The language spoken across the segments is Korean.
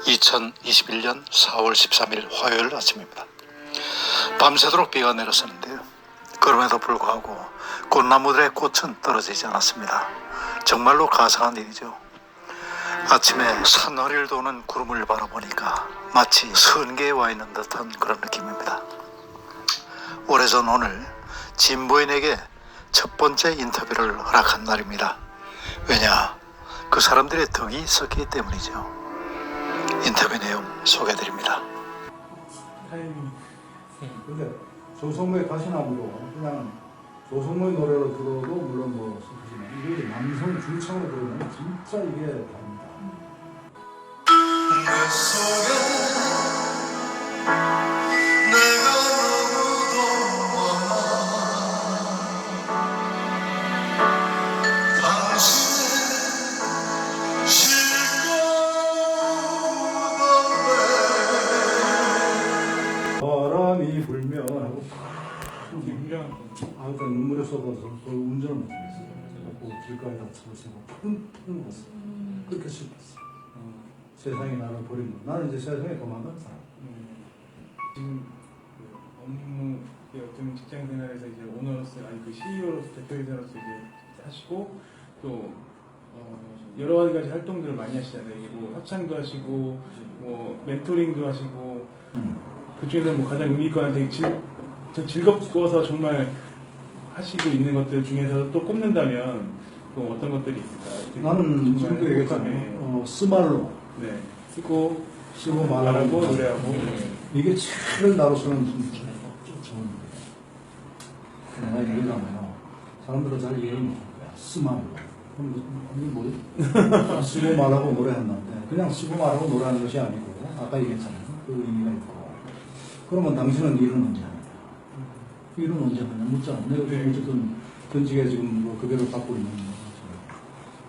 2021년 4월 13일 화요일 아침입니다. 밤새도록 비가 내렸었는데요. 그럼에도 불구하고 꽃나무들의 꽃은 떨어지지 않았습니다. 정말로 가상한 일이죠. 아침에 산허리를 도는 구름을 바라보니까 마치 선계에 와 있는 듯한 그런 느낌입니다. 오래전 오늘 진보인에게 첫 번째 인터뷰를 허락한 날입니다. 왜냐? 그 사람들의 덕이 있었기 때문이죠. 인터뷰 내용 소개해드립니다. 근데 조성모의 가시나무로 그냥 조성모의 노래로 들어도 물론 뭐 슬프지만 이게 남성 중창으로 들으면 진짜 이게 다릅니다. 내 속에 내가 너무도 많아 당신의 바람이 불면 하고 아무튼 눈물에 쏟아서 운전을 못하겠어요. 길가에다 차를 세고 푸른 갔어요. 그렇게 슬펐어. 세상이 나를 버린 거. 나는 이제 세상에 도망간 사람. 지금 그 업무 어떤 직장 생활에서 이제 오너로서 아니 그 CEO로서 대표이사로서 이제 하시고 또 여러 가지 활동들을 많이 하시잖아요. 뭐 합창도 하시고 뭐 멘토링도 하시고 그 중에서 뭐 가장 의미 있거나 되게 즐겁고서 정말 하시고 있는 것들 중에서 또 꼽는다면 또 어떤 것들이 있을까? 나는 지금도 얘기했잖아요. 스말로. 네. 쓰고 말하고 노래하고 이게 제일 나로서는 좋은 내가 얘기하잖아요. 사람들은 잘 이해를 못할 거야. 스말로. 그럼 이게 뭐지? 쓰고 말하고 노래한다는데 그냥 쓰고 말하고 노래하는 것이 아니고 아까 얘기했잖아요. 그 의미가 있고. 그러면 당신은 일은 언제 하냐? 일은 언제 하냐? 묻잖아. 내가 어쨌든 전직에 지금 뭐 급여를 받고 있는 거죠.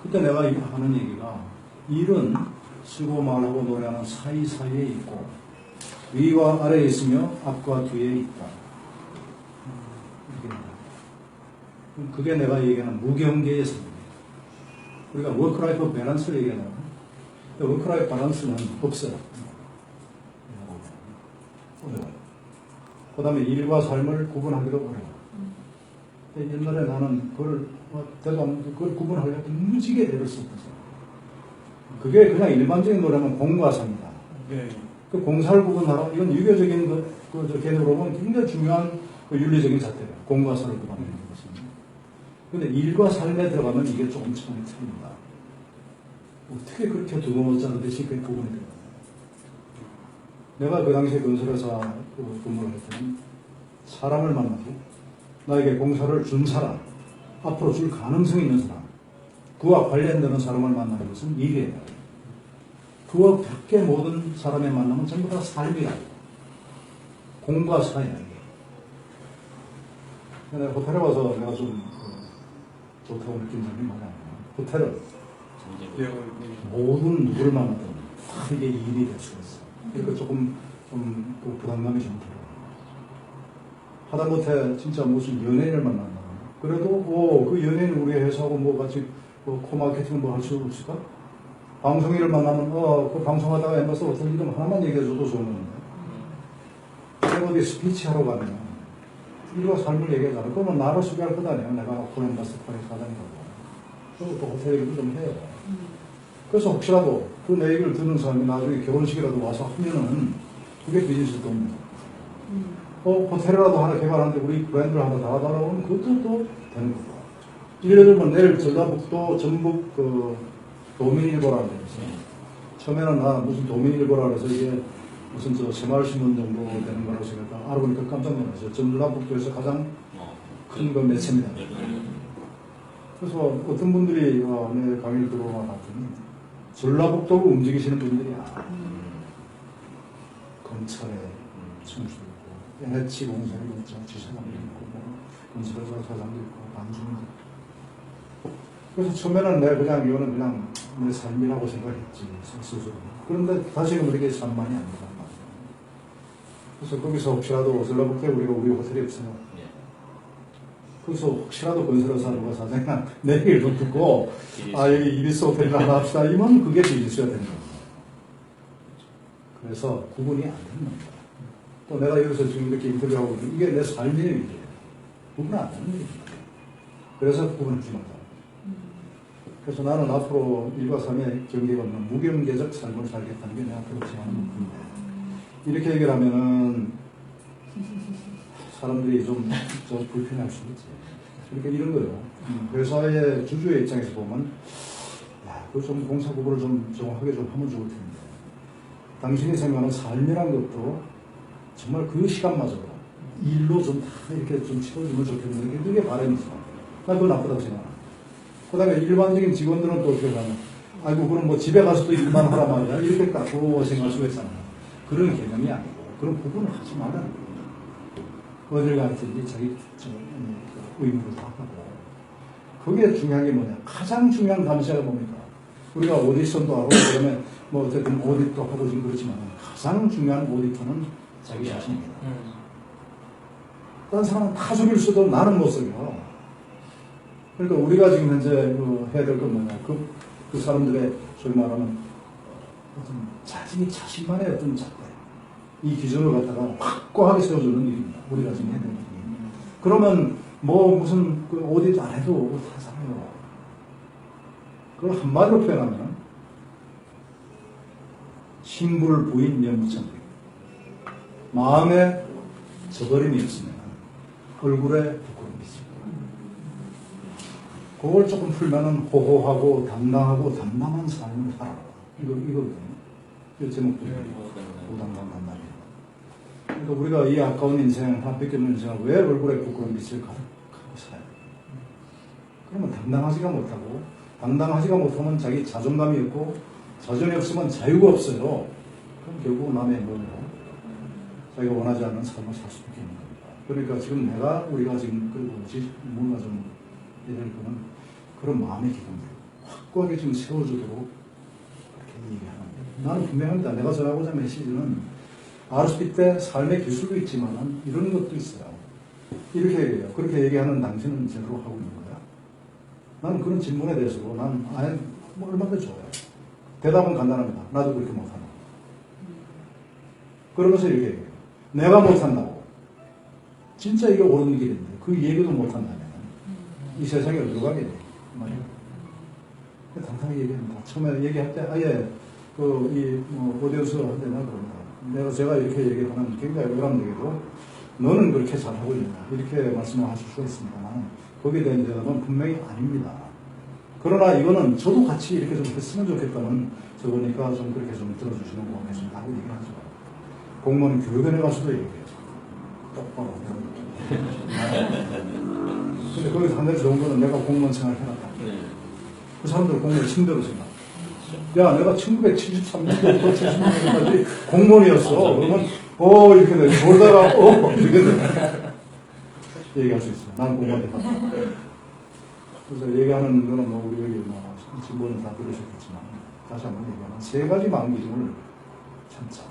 그때 내가 하는 얘기가 일은 쓰고 말하고 노래하는 사이사이에 있고 위와 아래에 있으며 앞과 뒤에 있다. 그게 내가 얘기하는 무경계의 삶이에요. 우리가 워크라이프 밸런스를 얘기하잖아요. 워크라이프 밸런스는 없어요. 그 다음에 일과 삶을 구분하기도 어려워. 옛날에 나는 그걸 구분하려고 무지개 애를 썼거든요. 그게 그냥 일반적인 노래는 공과 사입니다. 네. 그 공사를 구분하라. 이건 유교적인 그 개념으로 보면 굉장히 중요한 그 윤리적인 잣대예요. 공과 사를 구분하는 것은. 그런데 일과 삶에 들어가면 이게 조금 차이 틀립니다. 어떻게 그렇게 두 번째로 대신 그게 구분이 돼요? 내가 그 당시에 건설회사 근무를 할 때는 사람을 만나고 나에게 공사를 준 사람, 앞으로 줄 가능성이 있는 사람, 그와 관련되는 사람을 만나는 것은 일이에요. 그와 밖에 모든 사람의 만남은 전부 다 삶이라고. 공과 사야 이게. 내가 호텔에 와서 내가 좀 좋다고 느낀 점이 뭐냐면 호텔은 모든 누구를 만나든 다 이게 일이 될 수가 있어. 그러니까 조금 그 부담감이 좀 들어요. 하다못해 진짜 무슨 연예인을 만난다. 그래도 그 연예인 우리 회사하고 뭐 같이 코마케팅 뭐 할 수 없을까? 방송인을 만나면 그 방송하다가 엠버서 어떤 이름 하나만 얘기해줘도 좋은 건데. 내가 어디 스피치 하러 가면 일과 삶을 얘기하잖아. 그러면 나를 소개할 것 아니야. 내가 엠버서 파리 사장이라고. 그리고 또 호텔 얘기를 좀 해요. 그래서 혹시라도 그 내 얘기를 듣는 사람이 나중에 결혼식이라도 와서 하면은 그게 비즈니스 돈입니다. 호텔이라도 하나 개발하는데 우리 브랜드를 하나 달아달라고 하면 그것도 또 되는 거고. 예를 들면 내일 전라북도 전북 도민일보라는 데서 처음에는 나 무슨 도민일보라 그래서 이게 무슨 새마을신문 정도 되는 거라고 생각하고 알아보니까 깜짝 놀랐어요. 전라북도에서 가장 큰 거 매체입니다. 그래서 어떤 분들이 내 강의를 들어와 봤더니 전라북도를 움직이시는 분들이야. 검찰에 춤추고 있고 NH 공사에 지사장도 있고 건설회사 사장도 있고 반중도 있고. 그래서 처음에는 내가 그냥 이거는 그냥 내 삶이라고 생각했지 스스로. 그런데 다시금 그렇게 산만이 아니다. 그래서 거기서 혹시라도 전라북도에 우리 호텔이 없어요. 그래서 혹시라도 건설회사 누가 사장이나 내 얘기를 좀 듣고 여기 이비스 호텔이나 하나 합시다 이면 그게 비즈니스가 되는 겁니다. 그래서 구분이 안 되는 겁니다. 또 내가 여기서 지금 이렇게 인터뷰하고 있는데 이게 내 삶의 일이에요. 구분 안 되는 일입니다. 그래서 구분하지 못합니다. 그래서 나는 앞으로 1과 3의 경계가 없는 무경계적 삶을 살겠다는 게 내 앞으로 제안한 건데 이렇게 얘기를 하면은 사람들이 좀 불편할 수 있지. 그러니까 이런 거예요. 회사의 주주의 입장에서 보면 야, 그 좀 공사 구분을 좀 정확하게 좀 하면 좋을 텐데 당신이 생각하는 삶이란 것도 정말 그 시간마저도 일로 좀 다 이렇게 좀 채워주면 좋겠는데 그게 바람이죠. 나 그거 나쁘다고 생각합니다. 그 다음에 일반적인 직원들은 또 어떻게 하냐. 아이고, 그럼 뭐 집에 가서도 일만 하란 말이야. 이렇게 딱 생각할 수가 있잖아요. 그런 개념이 아니고, 그런 부분을 하지 말라는 거예요. 어딜 가든지 자기 의무를 다 하고. 그게 중요한 게 뭐냐. 가장 중요한 감시가 뭡니까? 우리가 오디션도 하고, 그 다음에 뭐 어쨌든 오디트도 하고 지금 그렇지만, 가장 중요한 오디터는 자기 자신입니다. 다른 사람은 다 소리를 써도 나는 못 써요. 그러니까 우리가 지금 현재 해야 될 건 뭐냐. 그 사람들의 소위 말하면 어떤 자신만의 어떤 작대. 이 기준을 갖다가 확고하게 세워주는 일입니다. 우리가 지금 해야 될 일이. 그러면 뭐 무슨 그 오디트 안 해도 하잖아요. 그걸 한마디로 표현하면 신불 부인 면부천득. 마음에 저버림이 없으면 얼굴에 부끄러움이 있습니다. 그걸 조금 풀면은 호호하고 당당하고 담담한 삶을 살아라. 이거거든요. 이 제목도 호당당 담담이에요. 그러니까 우리가 이 아까운 인생, 한 뺏겨는 인생을 왜 얼굴에 부끄러운 빛을 가득하게 살아요? 그러면 당당하지가 못하고, 당당하지가 못하면 자기 자존감이 없고, 자존이 없으면 자유가 없어요. 그럼 결국 남의 몸으로 자기가 원하지 않는 삶을 살 수밖에 없는 겁니다. 그러니까 지금 우리가 지금 뭔가 좀 이럴 거는 그런 마음의 기준을 확고하게 지금 세워주도록 그렇게 얘기하는 거예요. 나는 분명합니다. 내가 전하고자 하는 메시지는 RSP 때 삶의 기술도 있지만 이런 것도 있어요. 이렇게 얘기해요. 그렇게 얘기하는 당신은 제대로 하고 있는 거야. 나는 그런 질문에 대해서도 난 아예 뭐 얼마든지 좋아요. 대답은 간단합니다. 나도 그렇게 못하나. 그러면서 이렇게 얘기해요. 내가 못한다고. 진짜 이게 옳은 길인데 그 얘기도 못한다면 이 세상에 어디로 가게 돼? 말이에요. 당당하게 얘기합니다. 처음에 얘기할 때 아예 오디오스 할 때는 그럽니다. 제가 이렇게 얘기를 하면 굉장히 의람되게도 너는 그렇게 잘하고 있냐 이렇게 말씀을 하실 수가 있습니다만 거기에 대한 대답은 분명히 아닙니다. 그러나 이거는 저도 같이 이렇게 좀 했으면 좋겠다는 저거니까 좀 그렇게 좀 들어주시는 거 같습니다. 하고 얘기하죠. 공무원 교육원에 가서도 얘기해요. 똑바로. 근데 거기서 한 가지 좋은 거는 내가 공무원 생활을 해놨다. 그 사람들 공무원 침대로 생각. 야, 내가 1973년부터 76년까지 공무원이었어. 그러면, 이렇게 돼. 돌다가, 이렇게 돼. 얘기할 수 있어요. 난 공무원 해봤다. 그래서 얘기하는 거는 우리 여기 진보는 다 들으셨겠지만, 다시 한번 얘기하면, 세 가지 마음기준을 참자.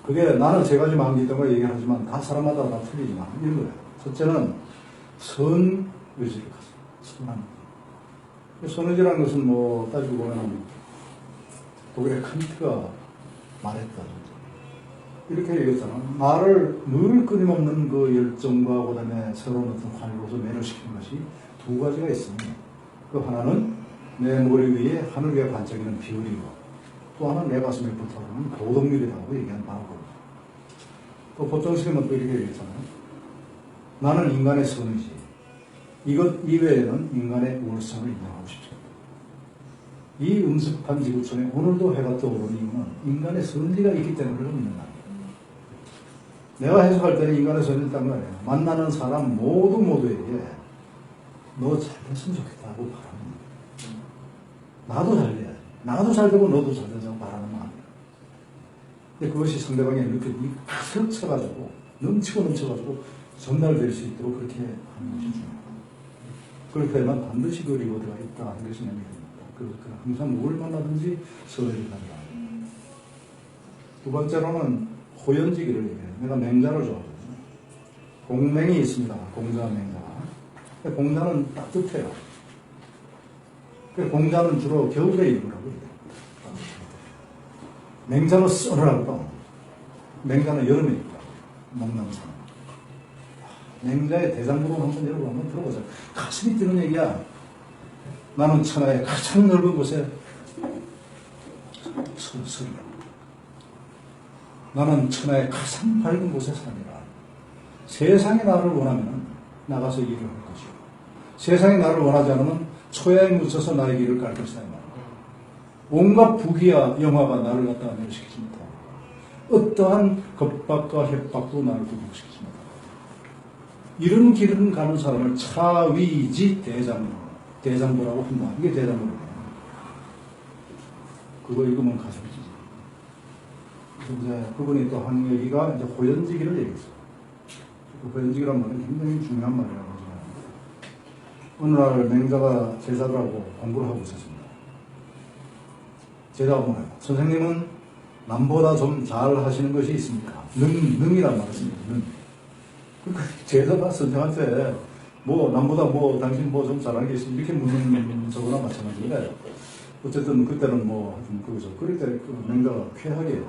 그게 나는 세 가지 마음기준을 얘기하지만, 다 사람마다 다 틀리지만, 이런 거예요. 첫째는, 선 의지를 가져. 선한 선의지라는 것은 따지고 보면 독일의 칸트가 말했다. 이렇게 얘기했잖아. 나를 늘 끊임없는 그 열정과 그 다음에 새로운 어떤 활로서 매료시키는 것이 두 가지가 있습니다. 그 하나는 내 머리 위에 하늘 위에 반짝이는 별이고 또 하나는 내 가슴에 붙어오는 도덕률이라고 얘기한 바고 또 보통 시험은 또 이렇게 얘기했잖아요. 나는 인간의 선의지. 이것 이외에는 인간의 우월성을 인정하고 싶습니다. 이 음습한 지구촌에 오늘도 해가 떠오르는 이유는 인간의 선지가 있기 때문에 그렇습니다. 내가 해석할 때는 인간의 선지를 딴 거예요. 만나는 사람 모두에게 너 잘 됐으면 좋겠다고 바랍니다. 나도 잘 돼야지. 나도 잘 되고 너도 잘 되자고 바라는 마음이에요. 근데 그것이 상대방의 이렇게 슥 쳐가지고 넘쳐가지고 전달될 수 있도록 그렇게 하는 것이 중요해요. 그렇다면 반드시 그 리워드가 있다 하는 것이 내용입니다. 그래서 항상 뭘 만나든지 선의를 가져라. 두 번째로는 호연지기를 얘기해요. 내가 맹자를 좋아하거든요. 공맹이 있습니다. 공자와 맹자가. 공자는 따뜻해요. 공자는 주로 겨울에 입으라고 해요. 맹자는 썰어라고. 맹자는 여름이니까 목남산. 맹자의 대장부로 한번 여러분 한번 들어보세요. 가슴이 뛰는 얘기야. 나는 천하의 가장 넓은 곳에 서리라. 나는 천하의 가장 밝은 곳에 사니라. 세상이 나를 원하면 나가서 일을 할 것이고, 세상이 나를 원하지 않으면 초야에 묻혀서 나의 길을 깔 것이다. 온갖 부귀와 영화가 나를 갖다가 멸시키지 못하고, 어떠한 겁박과 협박도 나를 굴복시키지 못하고, 이런 길을 가는 사람을 차위지 대장부라고 한다. 이게 대장부예요. 그거 읽으면 가슴이 찢어져요. 이제 그분이 또 한 얘기가 이제 호연지기를 얘기했어요. 그 호연지기란 말은 굉장히 중요한 말이라고 생각합니다. 어느 날 맹자가 제자들하고 공부를 하고 있었습니다. 제자가 뭐래요? 선생님은 남보다 좀 잘 하시는 것이 있습니까? 능이란 말을 씁니다. 능. 그러니까 제자가 선생한테 뭐 남보다 뭐 당신 뭐 좀 잘하는 게 있으면 이렇게 묻는 저거나 마찬가지인데, 어쨌든 그때는 뭐 좀 그거죠. 그럴 때 그 맹자가 쾌하게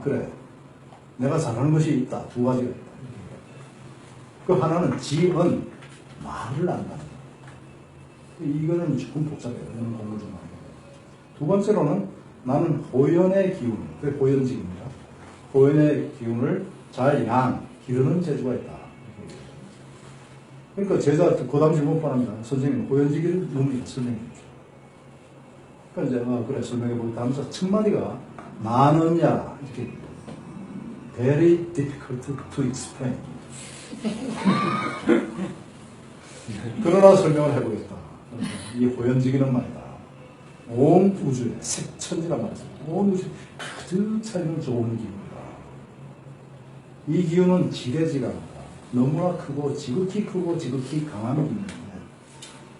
그래 내가 잘하는 것이 있다. 두 가지가 있다. 그 하나는 지은 말을 안다. 이거는 조금 복잡해요. 이거는 공부 좀 하게. 두 번째로는 나는 호연의 기운, 그게 호연직입니다. 호연의 기운을 잘 기르는 재주가 있다. 그러니까 제자 그 다음 질문 뻔합니다. 선생님, 호연직이 뭡니까? 설명해 주십시오. 그러니까 이제 그래 설명해 보겠다 하면서 첫 마디가 나는야 이렇게 very difficult to explain. 그러나 설명을 해보겠다. 이 호연직이는 말이다. 온 우주에 색천지란 말이죠. 온 우주에 가득 차있는 좋은 기운이다. 이 기운은 지대지가 않다. 너무나 크고 지극히 크고 지극히 강한 기운인데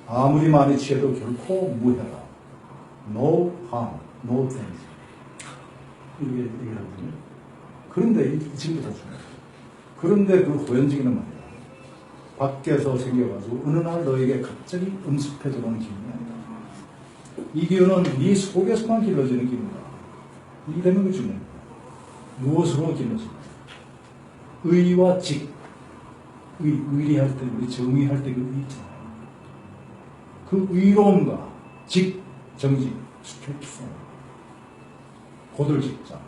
아무리 많이 취해도 결코 무해라. No harm, no danger. 이렇게 얘기를 하거든요. 그런데 지금부터 중요해요. 그런데 그 호연직이는 말이야. 밖에서 생겨가지고 어느 날 너에게 갑자기 음습해 들어오는 기운이 아니다. 이 기운은 네 속에서만 길러지는 기운이다. 이 대목이 중요합니다. 무엇으로 길러집니까? 의와 직. 의리할 때, 우리 정의할 때 그 의 있잖아요. 그 의로움과 직, 정직, 스트레이트포, 고들직자.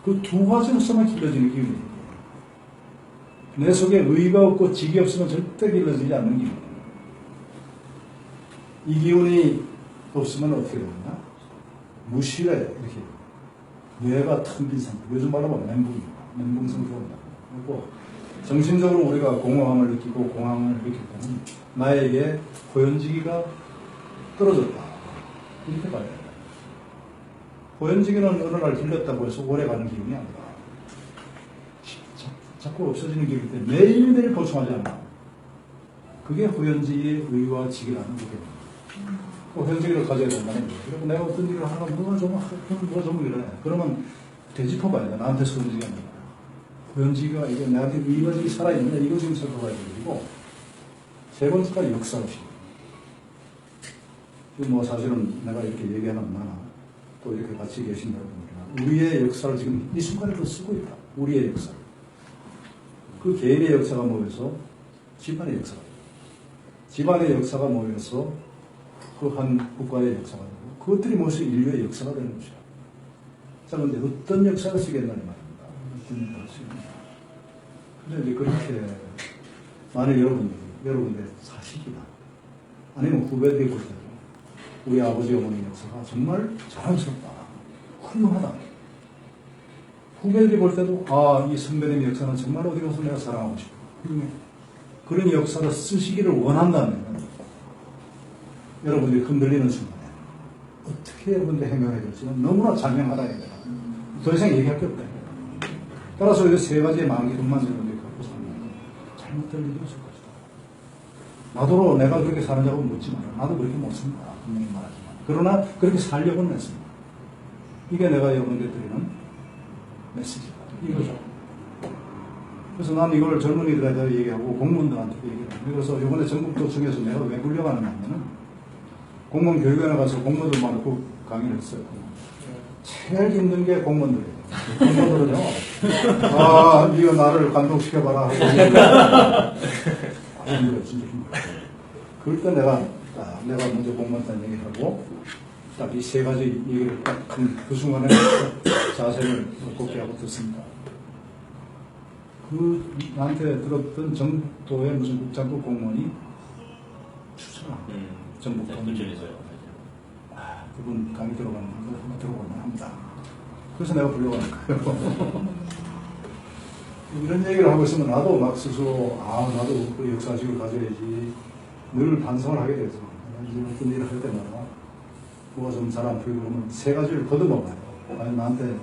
그 두 가지로서만 길러지는 기운이에요. 내 속에 의가 없고 직이 없으면 절대 길러지지 않는 기운이에요. 이 기운이 없으면 어떻게 되느냐? 무실해, 이렇게. 뇌가 텅 빈 상태. 요즘 말로 하면 멘붕입니다. 멘붕 상태입니다. 그리고 정신적으로 우리가 공허함을 느끼고 공황을 느낄 때는 나에게 호연지기가 떨어졌다. 이렇게 봐야 돼요. 호연지기는 어느 날 길렀다고 해서 오래가는 기운이 아니라 자꾸 없어지는 기운일 때 매일매일 보충하지 않나. 그게 호연지기의 의와 직이라는 거거든요. 호연지기를 가져야 된다는 거예요. 그리고 내가 어떤 일을 하면 누가 좀 이래. 그러면 되짚어봐야 돼. 나한테서 호연지기가 아니라. 호연지기가 이게 내한테 의가 살아있는데 이거 지금 살펴봐야 되고, 세 번째가 역사의식. 지금 뭐 사실은 내가 이렇게 얘기하는 나나 또 이렇게 같이 계신 여러분들이나 우리의 역사를 지금 이 순간에도 쓰고 있다. 우리의 역사를. 그 개인의 역사가 모여서 집안의 역사가 되고, 집안의 역사가 모여서 그 한 국가의 역사가 되고, 그것들이 모여서 인류의 역사가 되는 것이야. 자, 그런데 어떤 역사를 쓰겠다는 말입니다. 어떤 역사를 쓰겠냐. 근데 이제 그렇게 만약 여러분들의 사식이나 아니면 후배들이 볼 때도 우리 아버지 어머니 역사가 정말 자랑스럽다, 훌륭하다. 후배들이 볼 때도 이 선배님의 역사는 정말 어디 가서 내가 사랑하고 싶어. 훌륭해. 그런 역사를 쓰시기를 원한다면 여러분들이 흔들리는 순간에 어떻게 여러분들이 행동해야 될지는 너무나 자명하다. 더 이상 얘기할 게 없다. 따라서 이 세 가지의 만기동만 여러분들이 갖고 살면 잘못될 일이 없을 것이다. 나도 내가 그렇게 사느냐고 묻지 마라. 나도 그렇게 못 씁니다. 분명히 말하지만. 그러나 그렇게 살려고는 했습니다. 이게 내가 여러분들이 드리는 메시지다. 이거죠. 그래서 난 이걸 젊은이들한테 얘기하고 공무원들한테도 얘기를 해요. 그래서 이번에 전국도청에서 내가 왜 불려가느냐 하면은 공무원 교육원에 가서 공무원들 많고 강의를 했어요. 제일 힘든 게 공무원들이에요. 공무원들은요, 이거 나를 감독시켜봐라 하고 힘들어요, 진짜 힘들어요. 그럴 때 내가 먼저 공무원단 얘기하고 딱 이 세 가지 얘기를 딱 그 순간에 자세를 곱게 하고 듣습니다. 그 나한테 들었던 정도의 무슨 국장급 공무원이 추천합니다. 전북 군청에서요. 그분 강의 들어가는 거 한번 들어보면 합니다. 그래서 내가 불러가는 거예요. 이런 얘기를 하고 있으면 나도 막 스스로 나도 그 역사식을 가져야지 늘 반성을 하게 돼서 이제 어떤 일을 할 때마다 뭐가 좀 잘 안 풀리고 그러면 세 가지를 거듭먹어요. 아니 나한테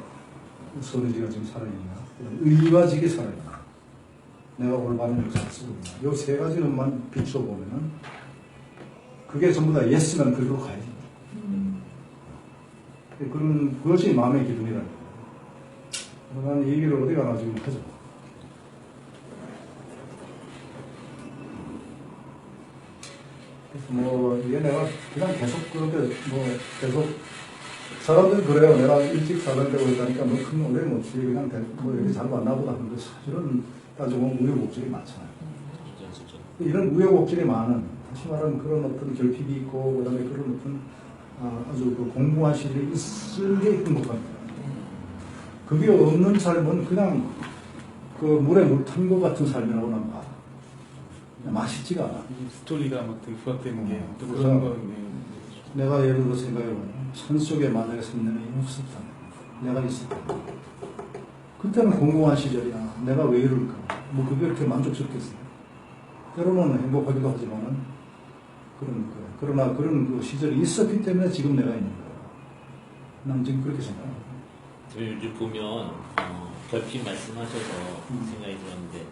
서류지가 지금 살아있냐, 의와직이 살아있냐, 내가 올바른 역사를 쓰고 있냐, 이 세 가지는만 비춰보면은 그게 전부 다 예스면 그리로 가야지. 그것이 마음의 기준이라는 거예요. 나는 이 얘기를 어디 가나 지금 하죠. 이게 내가 그냥 계속 그렇게 계속 사람들은 그래요. 내가 일찍 사단되고 있다니까 큰 오해는 없지. 그냥 이렇게 잘 만나보다 하는데 사실은 따져보면 우여곡절이 많잖아요. 이런 우여곡절이 많은, 다시 말하면 그런 어떤 결핍이 있고, 그 다음에 그런 어떤 아주 그 공부한 시절이 있을 게 행복합니다. 그게 없는 삶은 그냥 그 물에 물 탄 것 같은 삶이라고 난 봐. 맛있지가 않아. 스토리가 막 되게 부각되는 게 또 그래서 그런 거. 내가 예를 들어 생각해보면 산속에 만약에 생명이 없었다면, 내가 있었다면, 그때는 공공한 시절이야. 내가 왜 이럴까? 그게 이렇게 만족스럽겠어요. 때로는 행복하기도 하지만은 그런 거예요. 그러나 그런 그 시절이 있었기 때문에 지금 내가 있는 거예요. 난 지금 그렇게 생각해요. 요즘 보면 결핍 말씀하셔서 생각이 들었는데,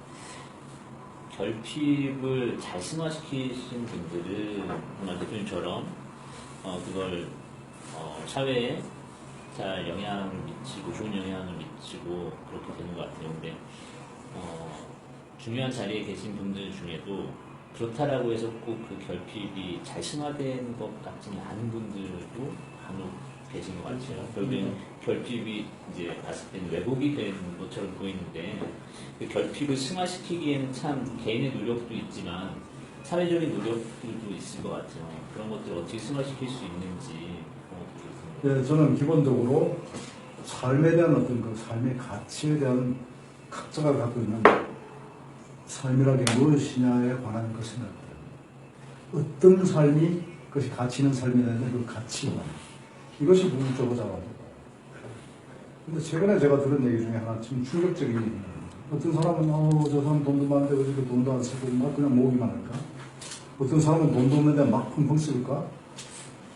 결핍을 잘 승화시키신 분들은 정말 대표님처럼 그걸 사회에 잘 영향을 미치고 좋은 영향을 미치고 그렇게 되는 것 같아요. 근데 중요한 자리에 계신 분들 중에도 그렇다라고 해서 꼭 그 결핍이 잘 승화된 것 같지는 않은 분들도 간혹 계신 것 같아요. 결국엔 결핍이 이제 봤을 때는 왜곡이 된 것처럼 보이는데, 그 결핍을 승화시키기에는 참 개인의 노력도 있지만 사회적인 노력들도 있을 것 같아요. 그런 것들을 어떻게 승화시킬 수 있는지. 네, 저는 기본적으로 삶에 대한 어떤 그 삶의 가치에 대한 각자가 갖고 있는 삶이라는 게 무엇이냐에 관한 그 생각들. 어떤 삶이 그것이 가치 있는 삶이냐는 그 가치관. 이것이 궁극적으로 잡아야 돼요. 근데 최근에 제가 들은 얘기 중에 하나 좀 충격적인 얘기예요. 어떤 사람은 저 사람 돈도 많은데 왜 이렇게 돈도 안 쓰고 막 그냥 모으기만 할까? 어떤 사람은 돈도 없는데 막 펑펑 쓸까?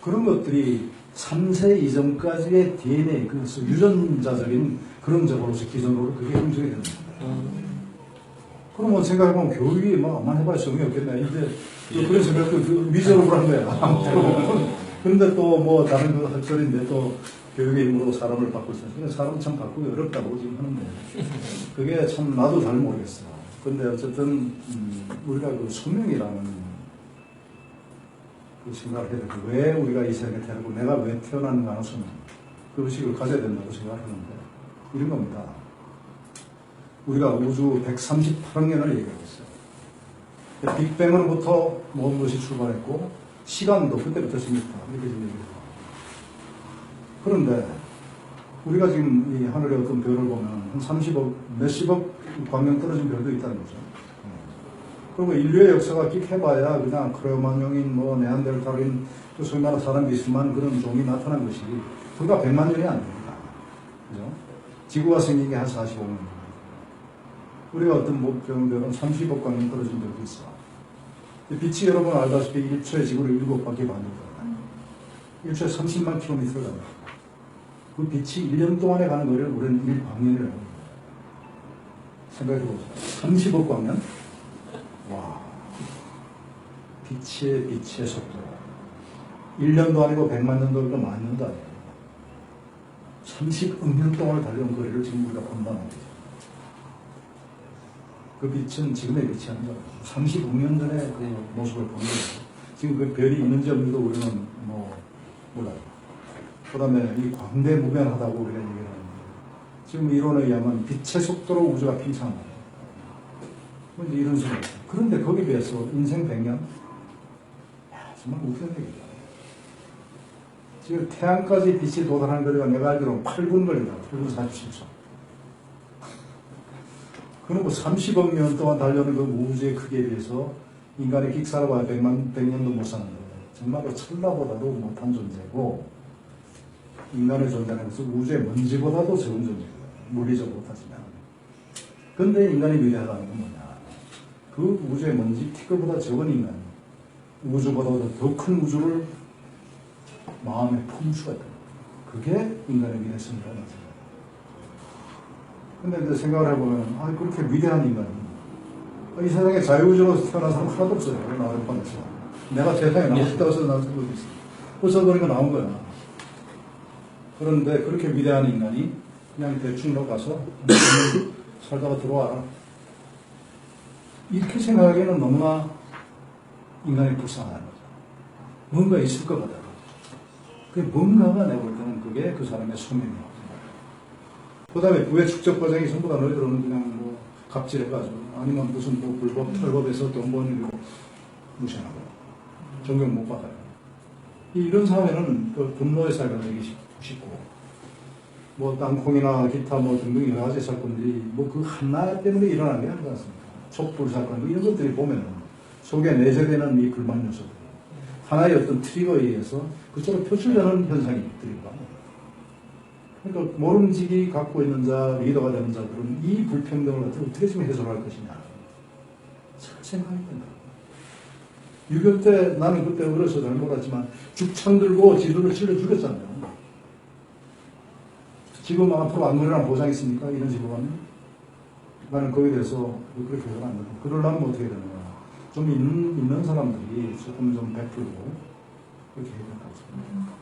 그런 것들이 3세 이전까지의 DNA, 그래서 유전자적인 그런 적으로서 기존으로 그게 형성이 되는 겁니다. 그러면 생각해보면 교육이 만 해봐야 소용이 없겠네. 이제 그런 생각도 미저러블 한 거야. 그런데 또 다른 그 학설인데 또 교육의 힘으로 사람을 바꿀 수 있어요. 사람 참 바꾸기 어렵다고 지금 하는데 그게 참 나도 잘 모르겠어. 근데 어쨌든 우리가 그 숙명이라는 그 생각을 해야 돼. 왜 우리가 이 세상에 태어나고 내가 왜 태어났는가 하는 수는 그 의식을 가져야 된다고 생각하는데 이런 겁니다. 우리가 우주 138억 년을 얘기하고 있어요. 빅뱅으로부터 모든 것이 출발했고 시간도 그때부터 생겼다. 이렇게 지금 얘기해요. 그런데 우리가 지금 이 하늘의 어떤 별을 보면 한 30억, 몇십억 광년 떨어진 별도 있다는 거죠. 그리고 인류의 역사가 끽해봐야 그냥 크레오마뇽인 네안데르탈인 그 소위 말하는 사람 비슷한 그런 종이 나타난 것이 불과 100만 년이 안 됩니다. 그죠? 지구가 생긴 게 한 45만 년. 우리가 어떤 별은 30억 광년 떨어진 별도 있어. 빛이 여러분 알다시피 1초에 지구를 7바퀴 반입니다. 1초에 30만 킬로미터를 갑니다. 그 빛이 1년 동안에 가는 거리를 우리는 1광년이라고 합니다. 생각해보세요. 30억 광년? 와. 빛의 속도. 1년도 아니고 100만 년도 아니고 10,000년도 아니에요. 30억 년 동안 달려온 거리를 지금 우리가 본다는 거죠. 그 빛은 지금의 빛이 아니라 30억 년 전에 그 모습을 보는 거죠. 지금 그 별이 있는지 없는지도 우리는 몰라요. 그 다음에 이 광대무변하다고 우리가 얘기를 하는데, 지금 이론에 의하면 빛의 속도로 우주가 팽창한다. 이제 이런 식으로. 그런데 거기에 비해서 인생 100년? 야, 정말 웃기는 얘기다. 지금 태양까지 빛이 도달하는 거리가 내가 알기로는 8분 걸린다. 8분 47초. 그리고 30억 년 동안 달려오는 그 우주의 크기에 비해서 인간의 긱사라고 100년도 못 사는데 정말로 천라보다도 못한 존재고, 인간의 존재는 그래서 우주의 먼지보다도 적은 존재거든요. 물리적으로 따지면. 근데 인간이 위대하다는 건 뭐냐? 그 우주의 먼지 티끌보다 적은 인간, 우주보다도 더 큰 우주를 마음에 품을 수가 있다. 그게 인간의 위대성이라는 생각. 근데 이제 생각을 해보면, 아, 그렇게 위대한 인간이, 이 세상에 자유우주로 태어난 사람 하나도 없어요. 나를 보면서. 내가 세상에 나왔다고 해서 나온 생각이 있어. 벌써 그러니까 나온 거야. 그런데 그렇게 위대한 인간이 그냥 대충 너 가서 살다가 들어와라. 이렇게 생각하기에는 너무나 인간이 불쌍하다는 거죠. 뭔가 있을 것 같아요. 그 뭔가가 내가 볼 때는 그게 그 사람의 소명이라고 생각해요. 그 다음에 부의 축적 과정이 전부 다 너희들은 그냥 뭐 갑질해가지고 아니면 무슨 뭐 불법, 탈법에서 돈 버는 일로 무시하고 존경 못 받아요. 이런 사회는 그 분노의 사회가 되기 쉽고, 뭐 땅콩이나 기타 뭐 등등 여러 가지 사건들이 뭐 그 하나 때문에 일어나는 게 아니지 않습니까? 촛불 사건, 뭐 이런 것들이 보면은 속에 내재되는 이 불만 요소들이 하나의 어떤 트리거에 의해서 그쪽으로 표출되는 현상이 있더라고요. 그러니까 모름지기 갖고 있는 자, 리더가 되는 자들은 이 불평등을 어떻게 좀 해소할 것이냐. 잘 생각이 된다. 6.25 때 나는 그때 어려서 잘 몰랐지만 죽창 들고 지도를 찔러 죽였잖아요. 지금 앞으로 안 그러란 보장 있습니까? 이런 식으로 하면 나는 거기에 대해서 그렇게 해서는 안 되고, 그러려면 어떻게 되느냐. 좀 있는 사람들이 조금 좀 베풀고 그렇게 해야 된다고 생각합니다.